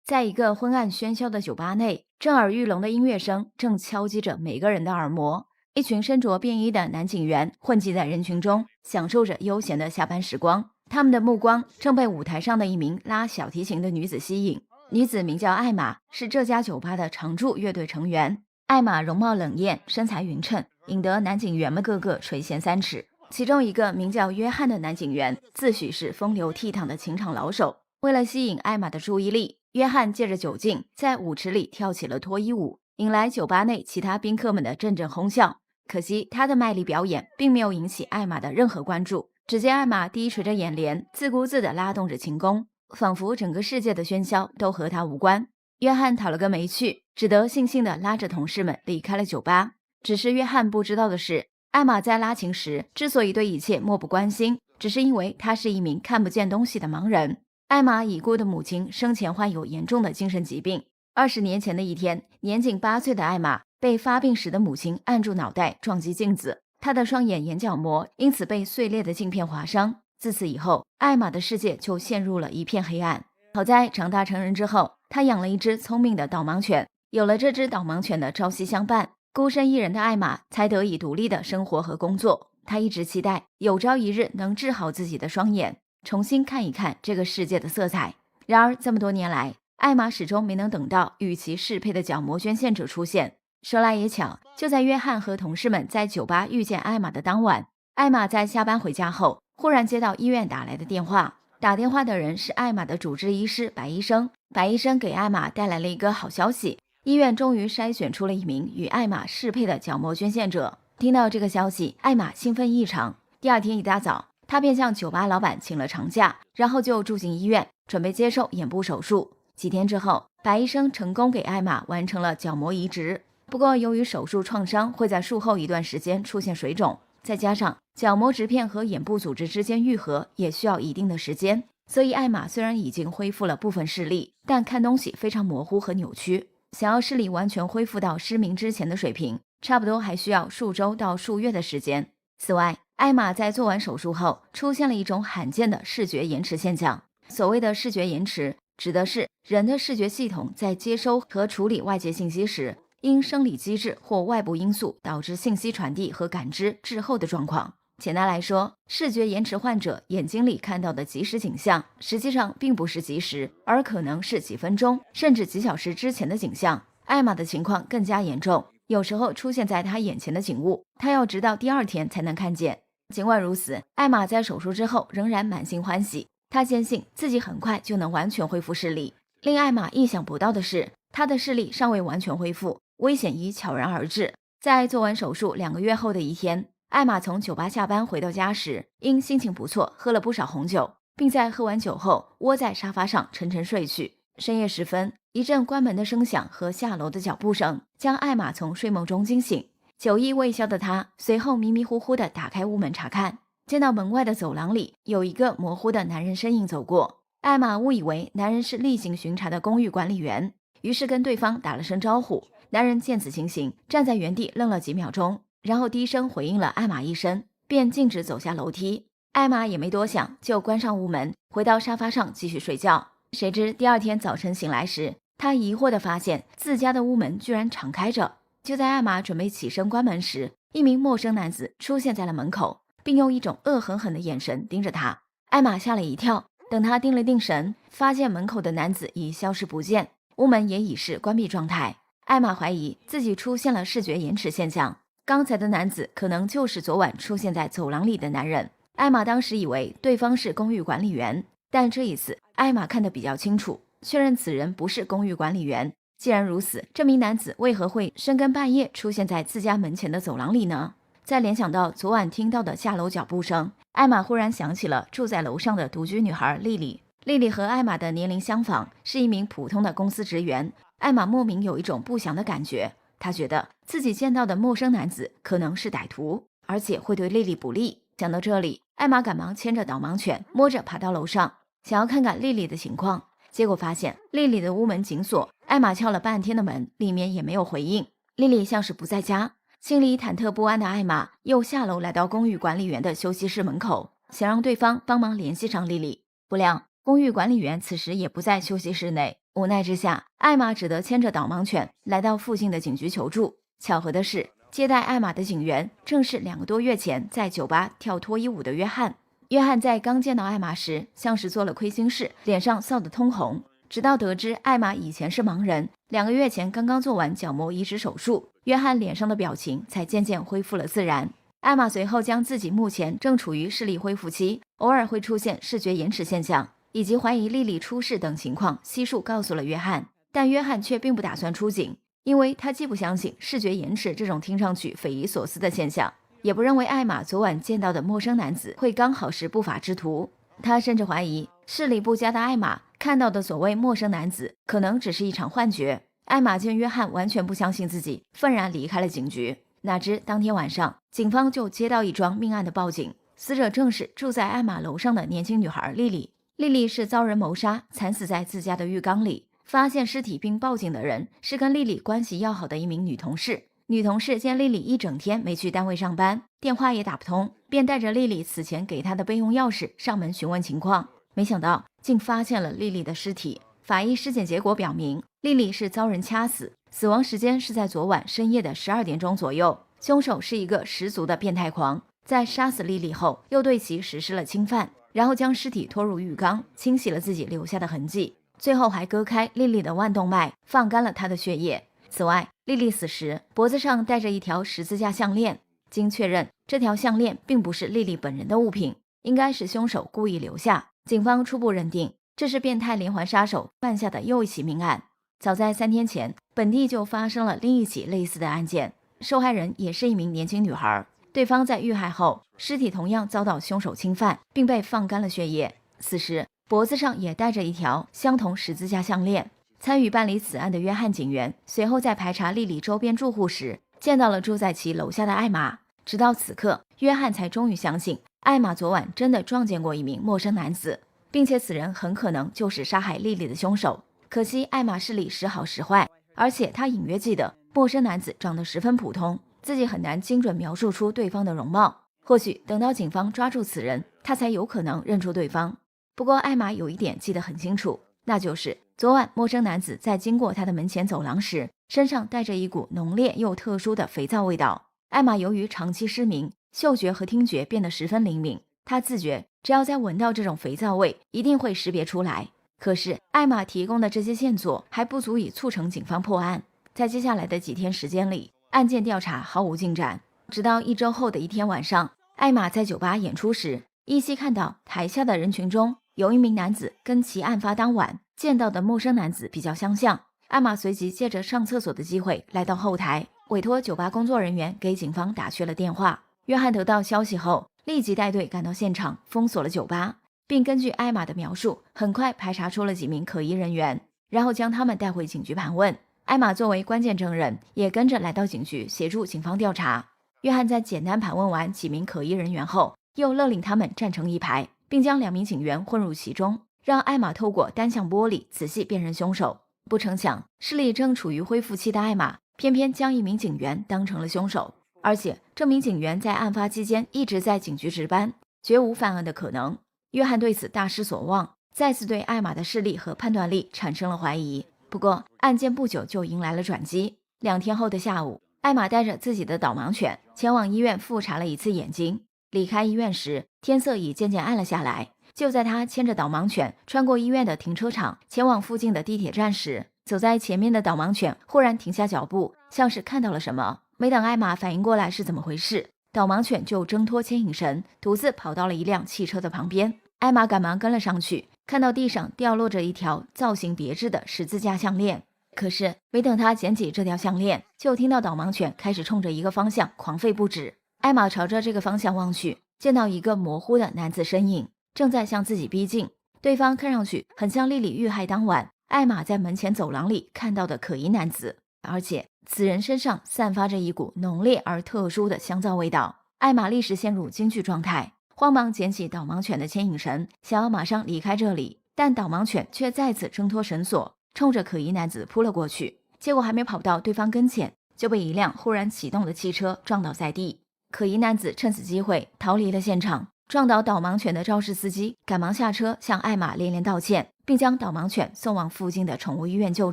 在一个昏暗喧嚣的酒吧内，震耳欲聋的音乐声正敲击着每个人的耳膜。一群身着便衣的男警员混迹在人群中，享受着悠闲的下班时光。他们的目光正被舞台上的一名拉小提琴的女子吸引。女子名叫艾玛，是这家酒吧的常驻乐队成员。艾玛容貌冷艳，身材匀称，引得男警员们个个垂涎三尺。其中一个名叫约翰的男警员，自诩是风流倜傥的情场老手。为了吸引艾玛的注意力，约翰借着酒劲在舞池里跳起了脱衣舞，引来酒吧内其他宾客们的阵阵哄笑。可惜他的卖力表演并没有引起艾玛的任何关注。只见艾玛低垂着眼帘，自顾自地拉动着琴弓，仿佛整个世界的喧嚣都和他无关。约翰讨了个没趣，只得悻悻地拉着同事们离开了酒吧。只是约翰不知道的是，艾玛在拉琴时之所以对一切漠不关心，只是因为她是一名看不见东西的盲人。艾玛已故的母亲生前患有严重的精神疾病。20年前的一天，年仅8岁的艾玛被发病时的母亲按住脑袋撞击镜子，她的双眼眼角膜因此被碎裂的镜片划伤。自此以后，艾玛的世界就陷入了一片黑暗。好在长大成人之后，她养了一只聪明的导盲犬，有了这只导盲犬的朝夕相伴，孤身一人的艾玛才得以独立的生活和工作。她一直期待有朝一日能治好自己的双眼，重新看一看这个世界的色彩。然而这么多年来，艾玛始终没能等到与其适配的角膜捐献者出现。说来也巧，就在约翰和同事们在酒吧遇见艾玛的当晚，艾玛在下班回家后，忽然接到医院打来的电话。打电话的人是艾玛的主治医师白医生。白医生给艾玛带来了一个好消息，医院终于筛选出了一名与艾玛适配的角膜捐献者。听到这个消息，艾玛兴奋异常。第二天一大早，他便向酒吧老板请了长假，然后就住进医院，准备接受眼部手术。几天之后，白医生成功给艾玛完成了角膜移植。不过由于手术创伤会在术后一段时间出现水肿，再加上角膜植片和眼部组织之间愈合也需要一定的时间，所以艾玛虽然已经恢复了部分视力，但看东西非常模糊和扭曲。想要视力完全恢复到失明之前的水平，差不多还需要数周到数月的时间。此外，艾玛在做完手术后出现了一种罕见的视觉延迟现象。所谓的视觉延迟，指的是人的视觉系统在接收和处理外界信息时，因生理机制或外部因素导致信息传递和感知滞后的状况。简单来说，视觉延迟患者眼睛里看到的即时景象，实际上并不是即时，而可能是几分钟甚至几小时之前的景象。艾玛的情况更加严重，有时候出现在她眼前的景物，她要直到第二天才能看见。尽管如此，艾玛在手术之后仍然满心欢喜，她坚信自己很快就能完全恢复视力。令艾玛意想不到的是，她的视力尚未完全恢复，危险已悄然而至。在做完手术2个月后的一天，艾玛从酒吧下班回到家时，因心情不错，喝了不少红酒，并在喝完酒后窝在沙发上沉沉睡去。深夜时分，一阵关门的声响和下楼的脚步声将艾玛从睡梦中惊醒。酒意未消的她随后迷迷糊糊地打开屋门查看，见到门外的走廊里有一个模糊的男人身影走过。艾玛误以为男人是例行巡查的公寓管理员，于是跟对方打了声招呼。男人见此情形，站在原地愣了几秒钟，然后低声回应了艾玛一声，便径直走下楼梯。艾玛也没多想，就关上屋门，回到沙发上继续睡觉。谁知第二天早晨醒来时，她疑惑地发现自家的屋门居然敞开着。就在艾玛准备起身关门时，一名陌生男子出现在了门口，并用一种恶狠狠的眼神盯着她。艾玛吓了一跳，等她定了定神，发现门口的男子已消失不见，屋门也已是关闭状态。艾玛怀疑自己出现了视觉延迟现象，刚才的男子可能就是昨晚出现在走廊里的男人。艾玛当时以为对方是公寓管理员，但这一次艾玛看得比较清楚，确认此人不是公寓管理员。既然如此，这名男子为何会深更半夜出现在自家门前的走廊里呢？再联想到昨晚听到的下楼脚步声，艾玛忽然想起了住在楼上的独居女孩莉莉。莉莉和艾玛的年龄相仿，是一名普通的公司职员。艾玛莫名有一种不祥的感觉，她觉得自己见到的陌生男子可能是歹徒，而且会对莉莉不利。想到这里，艾玛赶忙牵着导盲犬，摸着爬到楼上，想要看看莉莉的情况。结果发现莉莉的屋门紧锁，艾玛敲了半天的门，里面也没有回应。莉莉像是不在家。心里忐忑不安的艾玛又下楼来到公寓管理员的休息室门口，想让对方帮忙联系上莉莉。不料公寓管理员此时也不在休息室内，无奈之下，艾玛只得牵着导盲犬来到附近的警局求助。巧合的是，接待艾玛的警员正是2个多月前在酒吧跳脱衣舞的约翰。约翰在刚见到艾玛时，像是做了亏心事，脸上臊得通红。直到得知艾玛以前是盲人，2个月前刚刚做完角膜移植手术，约翰脸上的表情才渐渐恢复了自然。艾玛随后将自己目前正处于视力恢复期，偶尔会出现视觉延迟现象，以及怀疑莉莉出事等情况悉数告诉了约翰。但约翰却并不打算出警，因为他既不相信视觉延迟这种听上去匪夷所思的现象，也不认为艾玛昨晚见到的陌生男子会刚好是不法之徒。他甚至怀疑视力不佳的艾玛看到的所谓陌生男子可能只是一场幻觉。艾玛见约翰完全不相信自己，愤然离开了警局。哪知当天晚上，警方就接到一桩命案的报警，死者正是住在艾玛楼上的年轻女孩莉莉。莉莉是遭人谋杀，惨死在自家的浴缸里。发现尸体并报警的人是跟莉莉关系要好的一名女同事。女同事见莉莉一整天没去单位上班，电话也打不通，便带着莉莉死前给她的备用钥匙上门询问情况。没想到竟发现了莉莉的尸体。法医尸检结果表明，莉莉是遭人掐死，死亡时间是在昨晚深夜的12点钟左右。凶手是一个十足的变态狂，在杀死莉莉后，又对其实施了侵犯，然后将尸体拖入浴缸，清洗了自己留下的痕迹，最后还割开莉莉的腕动脉，放干了她的血液。此外，莉莉死时脖子上戴着一条十字架项链，经确认，这条项链并不是莉莉本人的物品，应该是凶手故意留下。警方初步认定，这是变态连环杀手犯下的又一起命案。早在3天前，本地就发生了另一起类似的案件，受害人也是一名年轻女孩，对方在遇害后，尸体同样遭到凶手侵犯，并被放干了血液，死时脖子上也戴着一条相同十字架项链。参与办理此案的约翰警员随后在排查莉莉周边住户时，见到了住在其楼下的艾玛。直到此刻，约翰才终于相信艾玛昨晚真的撞见过一名陌生男子，并且此人很可能就是杀害莉莉的凶手。可惜艾玛视力时好时坏，而且他隐约记得陌生男子长得十分普通，自己很难精准描述出对方的容貌。或许等到警方抓住此人，他才有可能认出对方。不过艾玛有一点记得很清楚，那就是昨晚陌生男子在经过他的门前走廊时，身上带着一股浓烈又特殊的肥皂味道。艾玛由于长期失明，嗅觉和听觉变得十分灵敏，她自觉只要再闻到这种肥皂味，一定会识别出来。可是艾玛提供的这些线索还不足以促成警方破案。在接下来的几天时间里，案件调查毫无进展，直到1周后的一天晚上，艾玛在酒吧演出时，依稀看到台下的人群中有一名男子跟其案发当晚见到的陌生男子比较相像。艾玛随即借着上厕所的机会来到后台，委托酒吧工作人员给警方打去了电话。约翰得到消息后，立即带队赶到现场，封锁了酒吧，并根据艾玛的描述，很快排查出了几名可疑人员，然后将他们带回警局盘问。艾玛作为关键证人，也跟着来到警局协助警方调查。约翰在简单盘问完几名可疑人员后，又勒令他们站成一排，并将2名警员混入其中，让艾玛透过单向玻璃仔细辨认凶手。不成想，视力正处于恢复期的艾玛偏偏将一名警员当成了凶手，而且这名警员在案发期间一直在警局值班，绝无犯案的可能。约翰对此大失所望，再次对艾玛的视力和判断力产生了怀疑。不过案件不久就迎来了转机。2天后的下午，艾玛带着自己的导盲犬前往医院复查了一次眼睛。离开医院时，天色已渐渐暗了下来。就在他牵着导盲犬穿过医院的停车场，前往附近的地铁站时，走在前面的导盲犬忽然停下脚步，像是看到了什么。没等艾玛反应过来是怎么回事，导盲犬就挣脱牵引绳，独自跑到了一辆汽车的旁边。艾玛赶忙跟了上去，看到地上掉落着一条造型别致的十字架项链。可是没等他捡起这条项链，就听到导盲犬开始冲着一个方向狂吠不止。艾玛朝着这个方向望去，见到一个模糊的男子身影正在向自己逼近，对方看上去很像莉莉遇害当晚艾玛在门前走廊里看到的可疑男子，而且此人身上散发着一股浓烈而特殊的香皂味道。艾玛立时陷入惊惧状态，慌忙捡起导盲犬的牵引绳，想要马上离开这里，但导盲犬却再次挣脱绳索，冲着可疑男子扑了过去。结果还没跑到对方跟前，就被一辆忽然启动的汽车撞倒在地。可疑男子趁此机会逃离了现场，撞倒导盲犬的肇事司机赶忙下车向艾玛连连道歉，并将导盲犬送往附近的宠物医院救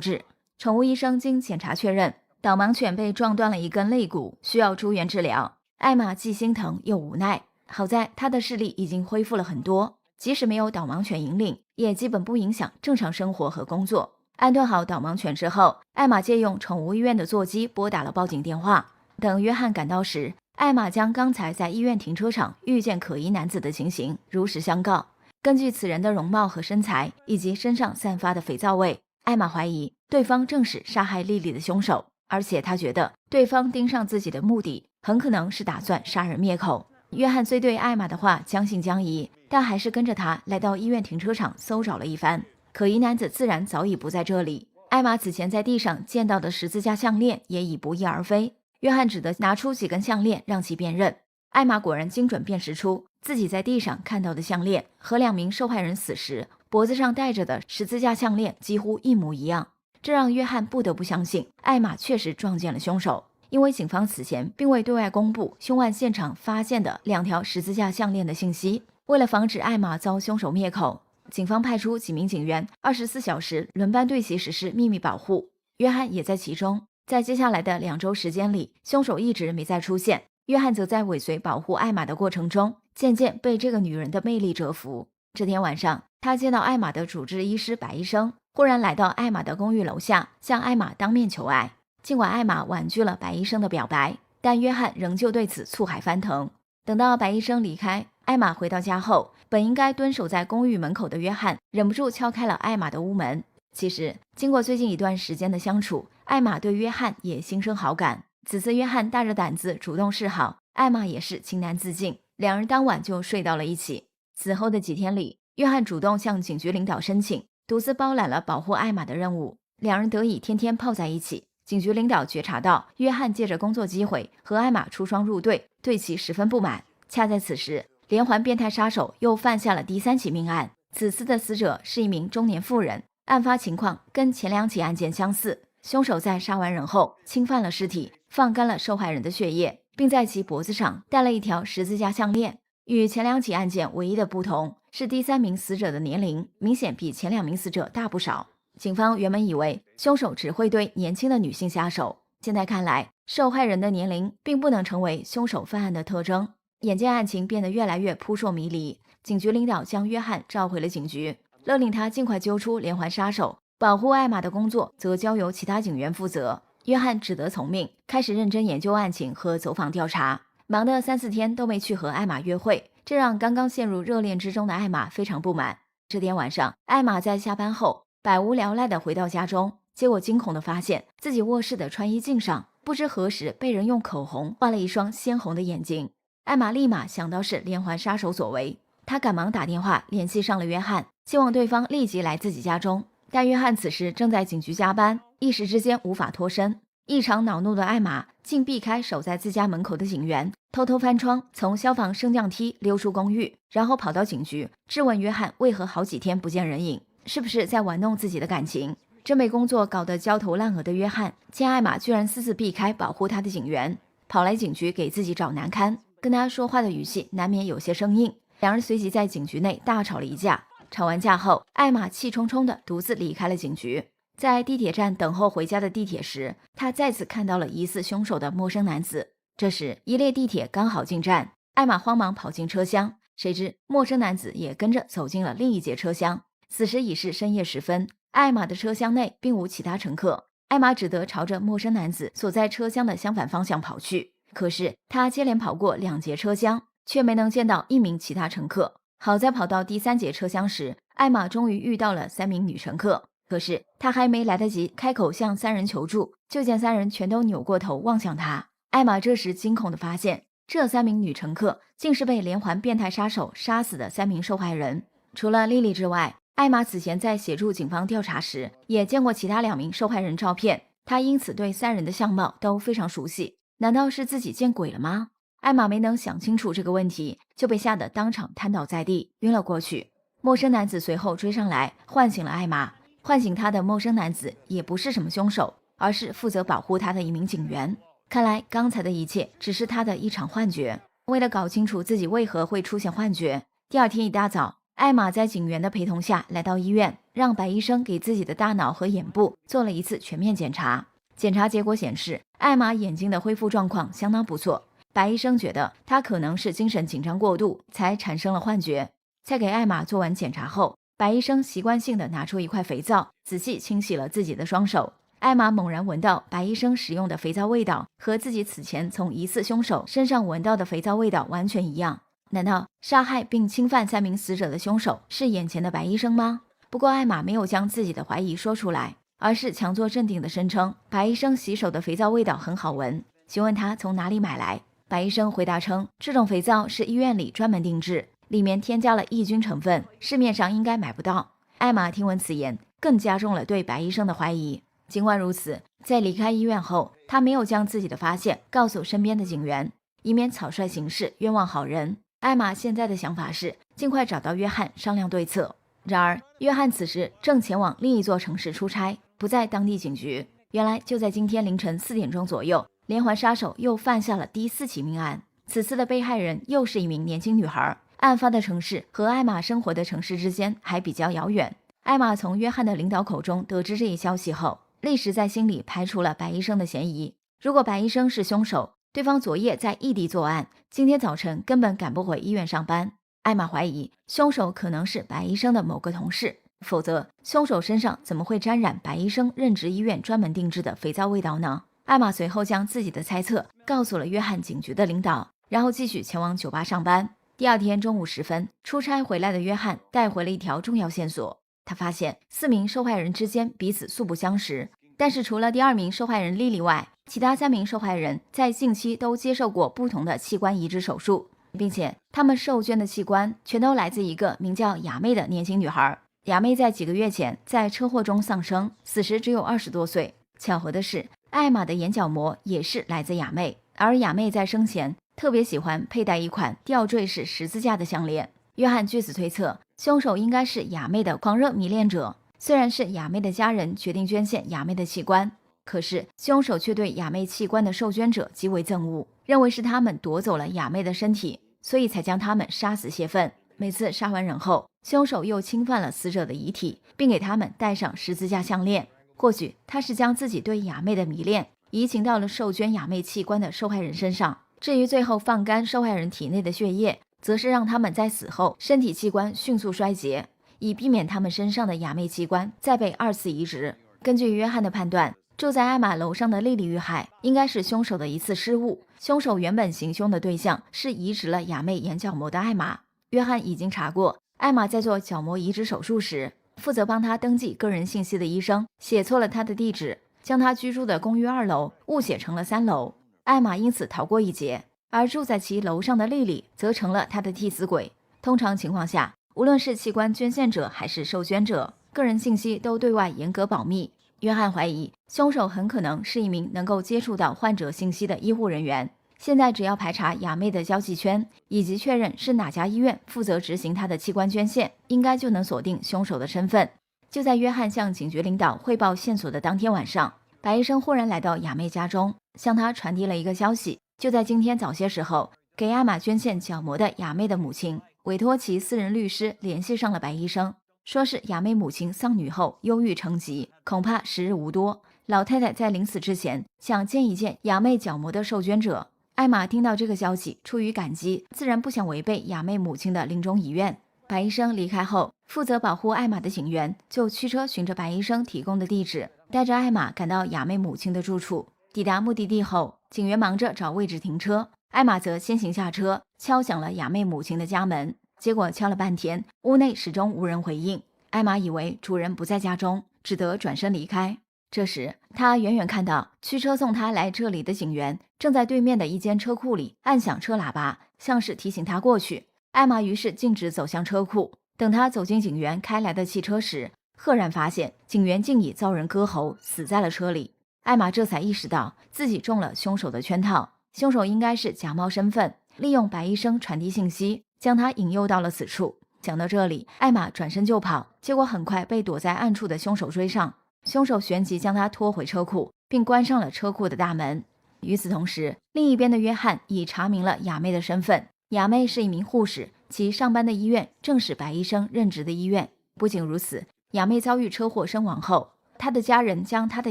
治。宠物医生经检查确认，导盲犬被撞断了一根肋骨，需要住院治疗。艾玛既心疼又无奈，好在她的视力已经恢复了很多，即使没有导盲犬引领，也基本不影响正常生活和工作。安顿好导盲犬之后，艾玛借用宠物医院的座机拨打了报警电话。等约翰赶到时，艾玛将刚才在医院停车场遇见可疑男子的情形如实相告。根据此人的容貌和身材以及身上散发的肥皂味，艾玛怀疑对方正是杀害莉莉的凶手，而且她觉得对方盯上自己的目的很可能是打算杀人灭口。约翰虽对艾玛的话将信将疑，但还是跟着她来到医院停车场搜找了一番。可疑男子自然早已不在这里，艾玛此前在地上见到的十字架项链也已不翼而飞。约翰只得拿出几根项链让其辨认。艾玛果然精准辨识出自己在地上看到的项链和2名受害人死时脖子上戴着的十字架项链几乎一模一样，这让约翰不得不相信艾玛确实撞见了凶手。因为警方此前并未对外公布凶案现场发现的2条十字架项链的信息，为了防止艾玛遭凶手灭口，警方派出几名警员24小时轮班对其实施秘密保护，约翰也在其中。在接下来的2周时间里，凶手一直没再出现，约翰则在尾随保护艾玛的过程中，渐渐被这个女人的魅力折服。这天晚上，他见到艾玛的主治医师白医生忽然来到艾玛的公寓楼下，向艾玛当面求爱。尽管艾玛婉拒了白医生的表白，但约翰仍旧对此醋海翻腾。等到白医生离开，艾玛回到家后，本应该蹲守在公寓门口的约翰忍不住敲开了艾玛的屋门。其实经过最近一段时间的相处，艾玛对约翰也心生好感。此次约翰大着胆子主动示好，艾玛也是情难自禁，2人当晚就睡到了一起。此后的几天里，约翰主动向警局领导申请，独自包揽了保护艾玛的任务，2人得以天天泡在一起。警局领导觉察到约翰借着工作机会和艾玛出双入对，对其十分不满。恰在此时，连环变态杀手又犯下了第3起命案，此次的死者是一名中年妇人。案发情况跟前2起案件相似，凶手在杀完人后侵犯了尸体，放干了受害人的血液，并在其脖子上戴了一条十字架项链。与前2起案件唯一的不同是，第3名死者的年龄明显比前2名死者大不少。警方原本以为凶手只会对年轻的女性下手，现在看来，受害人的年龄并不能成为凶手犯案的特征。眼见案情变得越来越扑朔迷离，警局领导将约翰召回了警局，勒令他尽快揪出连环杀手，保护艾玛的工作则交由其他警员负责。约翰只得从命，开始认真研究案情和走访调查，忙得3、4天都没去和艾玛约会，这让刚刚陷入热恋之中的艾玛非常不满。这天晚上，艾玛在下班后百无聊赖地回到家中，结果惊恐地发现自己卧室的穿衣镜上不知何时被人用口红画了一双鲜红的眼睛。艾玛立马想到是连环杀手所为，她赶忙打电话联系上了约翰，希望对方立即来自己家中。但约翰此时正在警局加班，一时之间无法脱身。异常恼怒的艾玛竟避开守在自家门口的警员，偷偷翻窗，从消防升降梯溜出公寓，然后跑到警局质问约翰为何好几天不见人影，是不是在玩弄自己的感情。正被工作搞得焦头烂额的约翰见艾玛居然私自避开保护他的警员，跑来警局给自己找难堪，跟他说话的语气难免有些生硬。2人随即在警局内大吵了一架。吵完架后，艾玛气冲冲地独自离开了警局。在地铁站等候回家的地铁时，她再次看到了疑似凶手的陌生男子。这时一列地铁刚好进站，艾玛慌忙跑进车厢，谁知陌生男子也跟着走进了另一节车厢。此时已是深夜时分，艾玛的车厢内并无其他乘客，艾玛只得朝着陌生男子所在车厢的相反方向跑去。可是她接连跑过2节车厢，却没能见到1名其他乘客。好在跑到第3节车厢时，艾玛终于遇到了3名女乘客。可是她还没来得及开口向3人求助，就见3人全都扭过头望向她。艾玛这时惊恐地发现，这3名女乘客竟是被连环变态杀手杀死的3名受害人。除了莉莉之外，艾玛此前在协助警方调查时，也见过其他2名受害人照片，她因此对3人的相貌都非常熟悉。难道是自己见鬼了吗？艾玛没能想清楚这个问题，就被吓得当场瘫倒在地，晕了过去。陌生男子随后追上来，唤醒了艾玛。唤醒他的陌生男子也不是什么凶手，而是负责保护他的一名警员。看来刚才的一切只是他的一场幻觉。为了搞清楚自己为何会出现幻觉，第二天一大早，艾玛在警员的陪同下来到医院，让白医生给自己的大脑和眼部做了一次全面检查。检查结果显示，艾玛眼睛的恢复状况相当不错。白医生觉得她可能是精神紧张过度，才产生了幻觉。在给艾玛做完检查后，白医生习惯性地拿出一块肥皂，仔细清洗了自己的双手。艾玛猛然闻到白医生使用的肥皂味道和自己此前从疑似凶手身上闻到的肥皂味道完全一样。难道杀害并侵犯3名死者的凶手是眼前的白医生吗？不过艾玛没有将自己的怀疑说出来，而是强作镇定地声称白医生洗手的肥皂味道很好闻，询问他从哪里买来。白医生回答称，这种肥皂是医院里专门定制，里面添加了抑菌成分，市面上应该买不到。艾玛听闻此言，更加重了对白医生的怀疑。尽管如此，在离开医院后，他没有将自己的发现告诉身边的警员，以免草率行事，冤枉好人。艾玛现在的想法是尽快找到约翰商量对策。然而，约翰此时正前往另一座城市出差，不在当地警局。原来就在今天凌晨4点钟左右，连环杀手又犯下了第4起命案。此次的被害人又是一名年轻女孩，案发的城市和艾玛生活的城市之间还比较遥远。艾玛从约翰的领导口中得知这一消息后，立时在心里排除了白医生的嫌疑。如果白医生是凶手，对方昨夜在异地作案，今天早晨根本赶不回医院上班。艾玛怀疑凶手可能是白医生的某个同事，否则凶手身上怎么会沾染白医生任职医院专门定制的肥皂味道呢？艾玛随后将自己的猜测告诉了约翰警局的领导，然后继续前往酒吧上班。第二天中午时分，出差回来的约翰带回了一条重要线索。他发现4名受害人之间彼此素不相识，但是除了第2名受害人莉莉外，其他3名受害人在近期都接受过不同的器官移植手术，并且他们受捐的器官全都来自一个名叫雅妹的年轻女孩。雅妹在几个月前在车祸中丧生，死时只有20多岁。巧合的是，艾玛的眼角膜也是来自雅妹，而雅妹在生前特别喜欢佩戴一款吊坠式十字架的项链。约翰据此推测，凶手应该是雅妹的狂热迷恋者。虽然是雅妹的家人决定捐献雅妹的器官，可是凶手却对雅妹器官的受捐者极为憎恶，认为是他们夺走了雅妹的身体，所以才将他们杀死泄愤。每次杀完人后，凶手又侵犯了死者的遗体，并给他们戴上十字架项链。或许他是将自己对雅妹的迷恋移情到了受捐雅妹器官的受害人身上。至于最后放干受害人体内的血液，则是让他们在死后身体器官迅速衰竭，以避免他们身上的雅妹器官再被2次移植。根据约翰的判断，住在艾玛楼上的莉莉遇害应该是凶手的一次失误。凶手原本行凶的对象是移植了雅妹眼角膜的艾玛。约翰已经查过，艾玛在做角膜移植手术时，负责帮她登记个人信息的医生写错了她的地址，将她居住的公寓2楼误写成了3楼。艾玛因此逃过一劫，而住在其楼上的莉莉则成了她的替死鬼。通常情况下，无论是器官捐献者还是受捐者，个人信息都对外严格保密。约翰怀疑凶手很可能是一名能够接触到患者信息的医护人员。现在只要排查雅妹的交际圈，以及确认是哪家医院负责执行她的器官捐献，应该就能锁定凶手的身份。就在约翰向警局领导汇报线索的当天晚上，白医生忽然来到雅妹家中，向她传递了一个消息。就在今天早些时候，给艾玛捐献角膜的雅妹的母亲委托其私人律师联系上了白医生，说是雅妹母亲丧女后忧郁成疾，恐怕时日无多。老太太在临死之前想见一见雅妹角膜的受捐者。艾玛听到这个消息，出于感激，自然不想违背雅妹母亲的临终遗愿。白医生离开后，负责保护艾玛的警员就驱车循着白医生提供的地址，带着艾玛赶到雅妹母亲的住处。抵达目的地后，警员忙着找位置停车，艾玛则先行下车，敲响了雅妹母亲的家门。结果敲了半天，屋内始终无人回应。艾玛以为主人不在家中，只得转身离开。这时，他远远看到驱车送他来这里的警员正在对面的一间车库里按响车喇叭，像是提醒他过去。艾玛于是径直走向车库。等他走进警员开来的汽车时，赫然发现警员竟已遭人割喉，死在了车里。艾玛这才意识到自己中了凶手的圈套，凶手应该是假冒身份，利用白医生传递信息，将他引诱到了此处。讲到这里，艾玛转身就跑，结果很快被躲在暗处的凶手追上。凶手旋即将他拖回车库，并关上了车库的大门。与此同时，另一边的约翰已查明了雅妹的身份。雅妹是一名护士，其上班的医院正是白医生任职的医院。不仅如此，雅妹遭遇车祸身亡后，她的家人将她的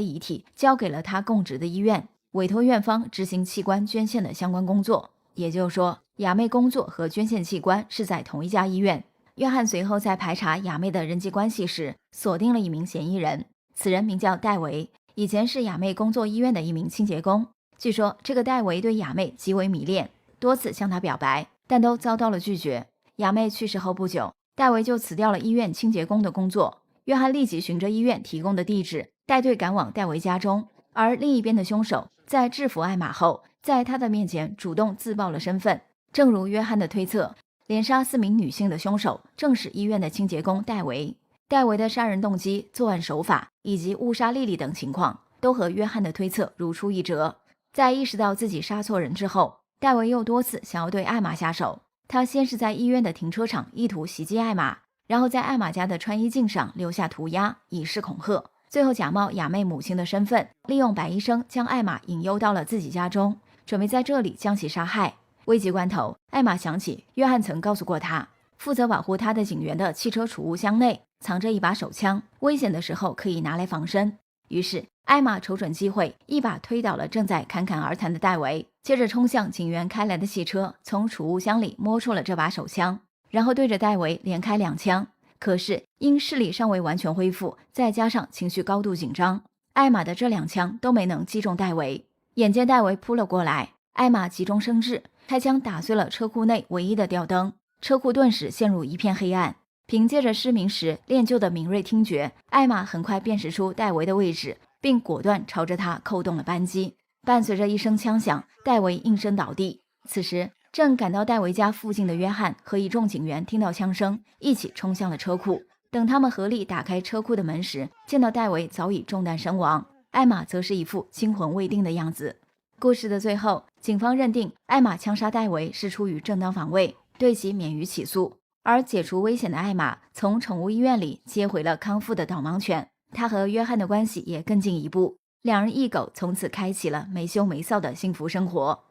遗体交给了她供职的医院，委托院方执行器官捐献的相关工作。也就是说，雅妹工作和捐献器官是在同一家医院。约翰随后在排查雅妹的人际关系时，锁定了一名嫌疑人，此人名叫戴维，以前是雅妹工作医院的一名清洁工。据说这个戴维对雅妹极为迷恋，多次向她表白，但都遭到了拒绝。雅妹去世后不久，戴维就辞掉了医院清洁工的工作。约翰立即循着医院提供的地址，带队赶往戴维家中。而另一边的凶手在制服艾玛后，在他的面前主动自曝了身份。正如约翰的推测，连杀4名女性的凶手正是医院的清洁工戴维。戴维的杀人动机、作案手法以及误杀莉莉等情况，都和约翰的推测如出一辙。在意识到自己杀错人之后，戴维又多次想要对艾玛下手。他先是在医院的停车场意图袭击艾玛，然后在艾玛家的穿衣镜上留下涂鸦，以示恐吓。最后假冒雅妹母亲的身份，利用白医生将艾玛引诱到了自己家中，准备在这里将其杀害。危急关头，艾玛想起约翰曾告诉过她，负责保护她的警员的汽车储物箱内藏着一把手枪，危险的时候可以拿来防身。于是艾玛瞅准机会，一把推倒了正在侃侃而谈的戴维，接着冲向警员开来的汽车，从储物箱里摸出了这把手枪，然后对着戴维连开2枪。可是因视力尚未完全恢复，再加上情绪高度紧张，艾玛的这2枪都没能击中戴维。眼见戴维扑了过来，艾玛急中生智，开枪打碎了车库内唯一的吊灯，车库顿时陷入一片黑暗。凭借着失明时练就的敏锐听觉，艾玛很快辨识出戴维的位置，并果断朝着他扣动了扳机。伴随着一声枪响，戴维应声倒地。此时正赶到戴维家附近的约翰和一众警员听到枪声，一起冲向了车库。等他们合力打开车库的门时，见到戴维早已中弹身亡，艾玛则是一副惊魂未定的样子。故事的最后，警方认定艾玛枪杀戴维是出于正当防卫，对其免于起诉。而解除危险的艾玛从宠物医院里接回了康复的导盲犬，她和约翰的关系也更进一步，两人一狗从此开启了没羞没臊的幸福生活。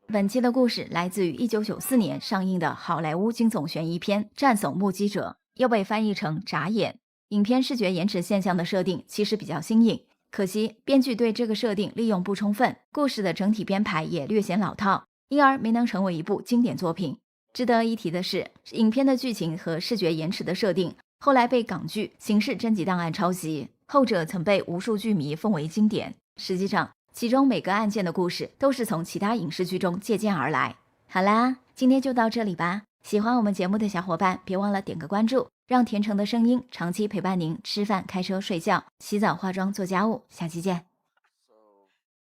本期的故事来自于1994年上映的好莱坞惊悚悬疑片《战悚目击者》，又被翻译成眨眼。影片视觉延迟现象的设定其实比较新颖，可惜编剧对这个设定利用不充分，故事的整体编排也略显老套，因而没能成为一部经典作品。值得一提的是，影片的剧情和视觉延迟的设定后来被港剧《刑事侦缉档案》抄袭，后者曾被无数剧迷奉为经典。实际上，其中每个案件的故事都是从其他影视剧中借鉴而来。好啦，今天就到这里吧。喜欢我们节目的小伙伴，别忘了点个关注，让甜橙的声音长期陪伴您吃饭、开车、睡觉、洗澡、化妆、做家务。下期见。